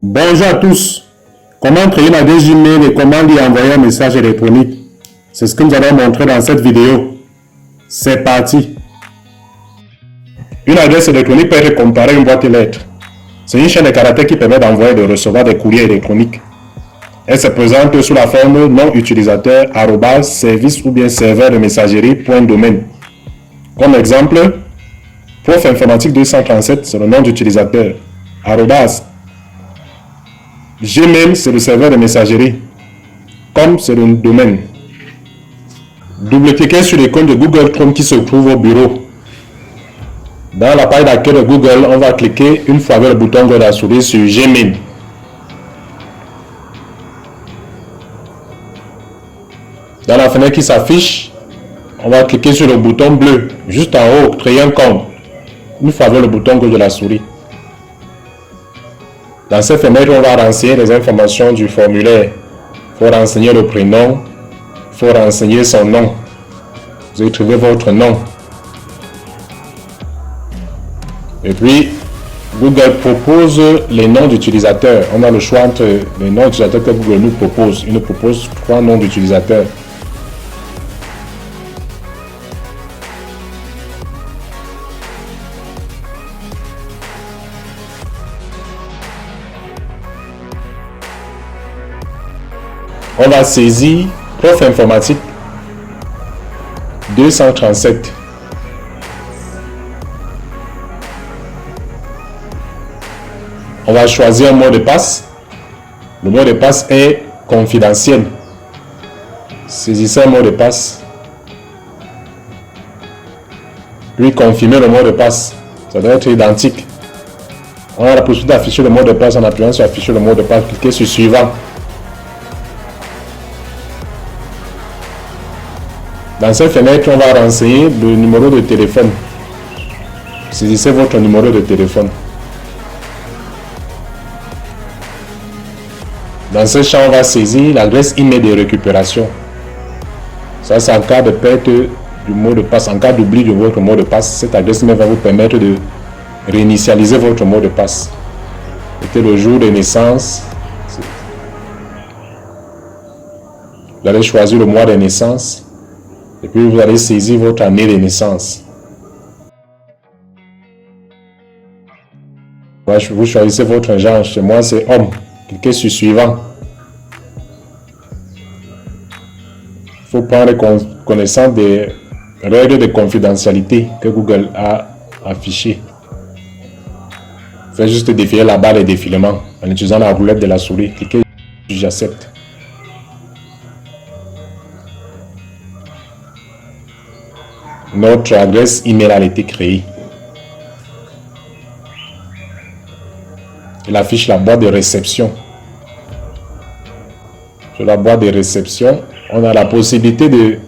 Bonjour à tous. Comment créer une adresse Gmail et comment lui envoyer un message électronique? C'est ce que nous allons montrer dans cette vidéo. C'est parti. Une adresse électronique peut être comparée à une boîte aux lettres. C'est une chaîne de caractères qui permet d'envoyer et de recevoir des courriers électroniques. Elle se présente sous la forme nom utilisateur, arrobase, service ou bien serveur de messagerie, point domaine. Comme exemple, Prof Informatique 237, c'est le nom d'utilisateur. Arrobase. Gmail, c'est le serveur de messagerie. Com, c'est le domaine. Double-cliquez sur l'icône de Google Chrome qui se trouve au bureau. Dans la page d'accueil de Google, on va cliquer une fois avec le bouton de la souris sur Gmail. Dans la fenêtre qui s'affiche, on va cliquer sur le bouton bleu, juste en haut, créer un compte. Une fois avec le bouton gauche de la souris. Dans cette fenêtre, on va renseigner les informations du formulaire. Il faut renseigner le prénom, il faut renseigner son nom. Vous écrivez votre nom. Et puis, Google propose les noms d'utilisateurs. On a le choix entre les noms d'utilisateurs que Google nous propose. Il nous propose 3 noms d'utilisateurs. On va saisir Prof Informatique 237. On va choisir un mot de passe. Le mot de passe est confidentiel. Saisissez un mot de passe. Puis confirmez le mot de passe. Ça doit être identique. On a la possibilité d'afficher le mot de passe en appuyant sur afficher le mot de passe. Cliquez sur suivant. Dans cette fenêtre, on va renseigner le numéro de téléphone. Saisissez votre numéro de téléphone. Dans ce champ, on va saisir l'adresse email de récupération. Ça, c'est en cas de perte du mot de passe. En cas d'oubli de votre mot de passe, cette adresse email va vous permettre de réinitialiser votre mot de passe. C'était le jour de naissance. Vous allez choisir le mois de naissance. Et puis vous allez saisir votre année de naissance. Vous choisissez votre genre. Chez moi, c'est homme. Cliquez sur suivant. Il faut prendre connaissance des règles de confidentialité que Google a affichées. Faites juste défiler la barre de défilement en utilisant la roulette de la souris. Cliquez sur j'accepte. Notre adresse email a été créée. Il affiche la boîte de réception. Sur la boîte de réception, on a la possibilité de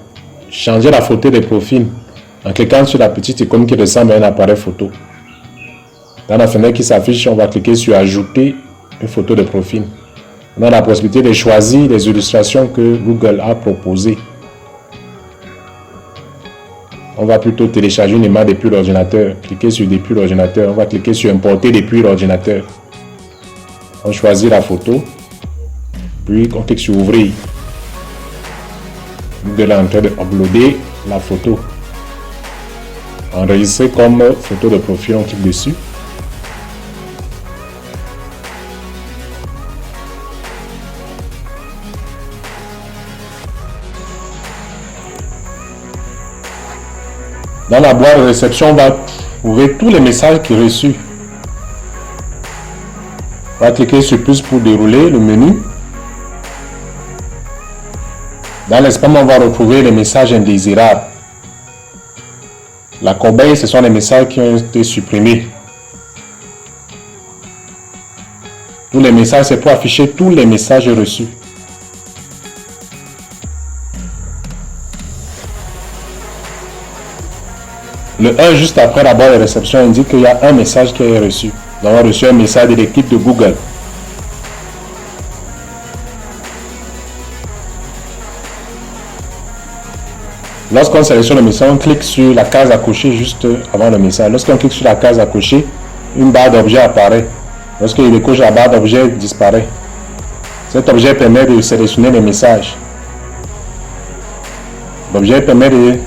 changer la photo de profil en cliquant sur la petite icône qui ressemble à un appareil photo. Dans la fenêtre qui s'affiche, on va cliquer sur ajouter une photo de profil. On a la possibilité de choisir les illustrations que Google a proposées. On va plutôt télécharger une image depuis l'ordinateur. Cliquez sur depuis l'ordinateur. On va cliquer sur importer depuis l'ordinateur. On choisit la photo. Puis on clique sur ouvrir. Google est en train de uploader la photo. Enregistrer comme photo de profil. On clique dessus. Dans la boîte de réception, on va trouver tous les messages qui sont reçus. On va cliquer sur plus pour dérouler le menu. Dans les spams, on va retrouver les messages indésirables. La corbeille, ce sont les messages qui ont été supprimés. Tous les messages, c'est pour afficher tous les messages reçus. Le 1 juste après la barre de réception indique qu'il y a un message qui est reçu. Nous avons reçu un message de l'équipe de Google. Lorsqu'on sélectionne le message, on clique sur la case à cocher juste avant le message. Lorsqu'on clique sur la case à cocher, une barre d'objet apparaît. Lorsqu'il décoche la barre d'objet disparaît. Cet objet permet de sélectionner les messages. L'objet permet de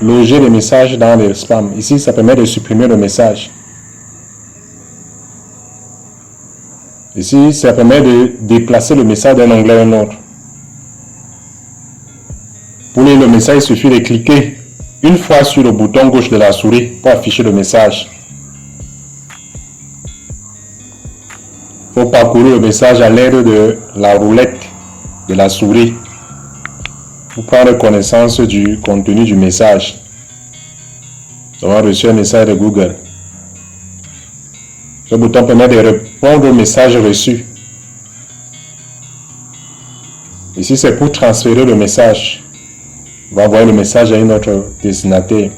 loger les messages dans les spams. Ici, ça permet de supprimer le message. Ici, ça permet de déplacer le message d'un onglet à un autre. Pour lire le message, il suffit de cliquer une fois sur le bouton gauche de la souris pour afficher le message. Il faut parcourir le message à l'aide de la roulette de la souris pour prendre connaissance du contenu du message. Nous avons reçu un message de Google. Ce bouton permet de répondre au message reçu. Ici, c'est pour transférer le message. On va envoyer le message à un autre destinataire.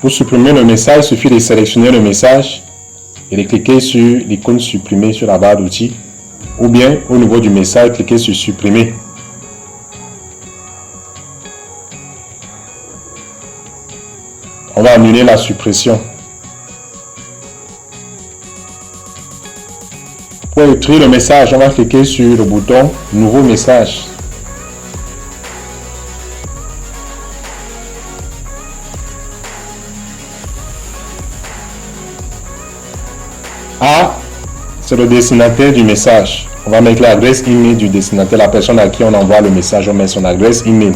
Pour supprimer le message, il suffit de sélectionner le message et de cliquer sur l'icône supprimer sur la barre d'outils, ou bien au niveau du message, cliquer sur supprimer. On va annuler la suppression. Pour écrire le message, on va cliquer sur le bouton nouveau message. A, c'est le destinataire du message. On va mettre l'adresse email du destinataire, la personne à qui on envoie le message, on met son adresse email.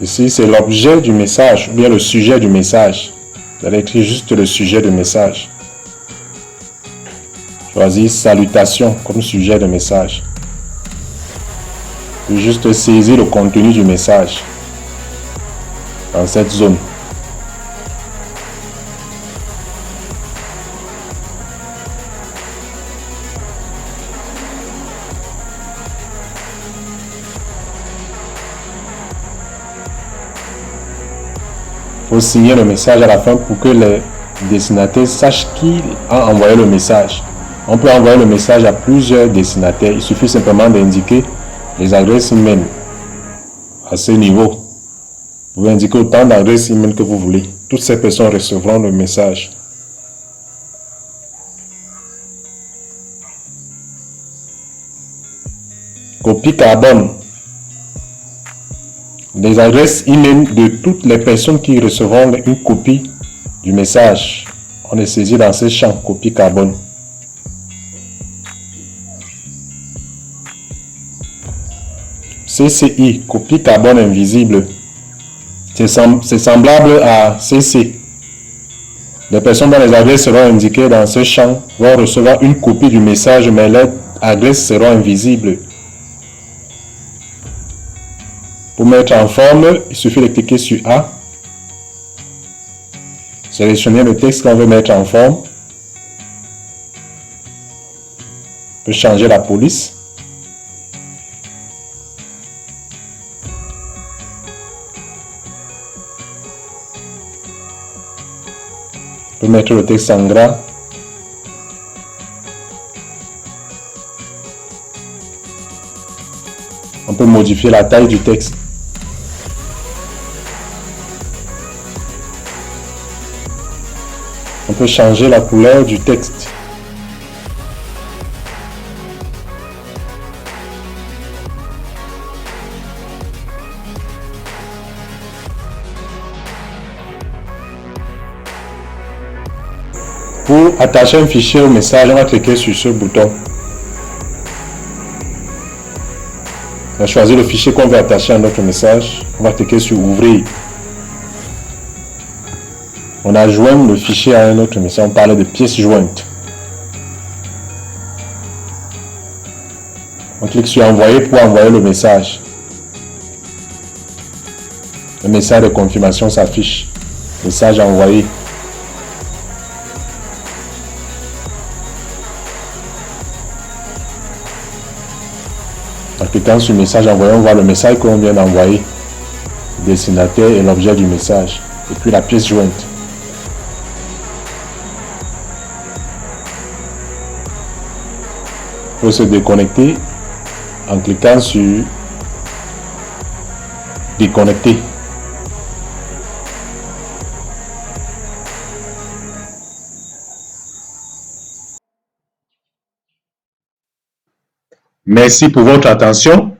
Ici, c'est l'objet du message ou bien le sujet du message. Vous allez écrire juste le sujet du message. Choisir salutation comme sujet de message. Puis juste saisir le contenu du message dans cette zone. Il faut signer le message à la fin pour que les destinataires sachent qui a envoyé le message. On peut envoyer le message à plusieurs destinataires. Il suffit simplement d'indiquer les adresses email à ce niveau. Vous pouvez indiquer autant d'adresses email que vous voulez. Toutes ces personnes recevront le message. Copie carbone. Les adresses email de toutes les personnes qui recevront une copie du message. On est saisi dans ce champ copie carbone. CCI, copie carbone invisible. C'est semblable à CC. Les personnes dont les adresses seront indiquées dans ce champ vont recevoir une copie du message, mais leurs adresses seront invisibles. Pour mettre en forme, il suffit de cliquer sur A. Sélectionner le texte qu'on veut mettre en forme. On peut changer la police. On peut mettre le texte en gras. On peut modifier la taille du texte. On peut changer la couleur du texte. Pour attacher un fichier au message, on va cliquer sur ce bouton. On va choisir le fichier qu'on veut attacher à notre message. On va cliquer sur ouvrir. On a joint le fichier à un autre message. On parlait de pièces jointes. On clique sur envoyer pour envoyer le message. Le message de confirmation s'affiche. Message envoyé. cliquant sur message envoyé, on voit le message qu'on vient d'envoyer, le destinataire et l'objet du message, et puis la pièce jointe. On peut se déconnecter en cliquant sur déconnecter. Merci pour votre attention.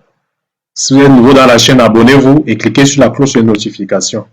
Si vous êtes nouveau dans la chaîne, abonnez-vous et cliquez sur la cloche de notification.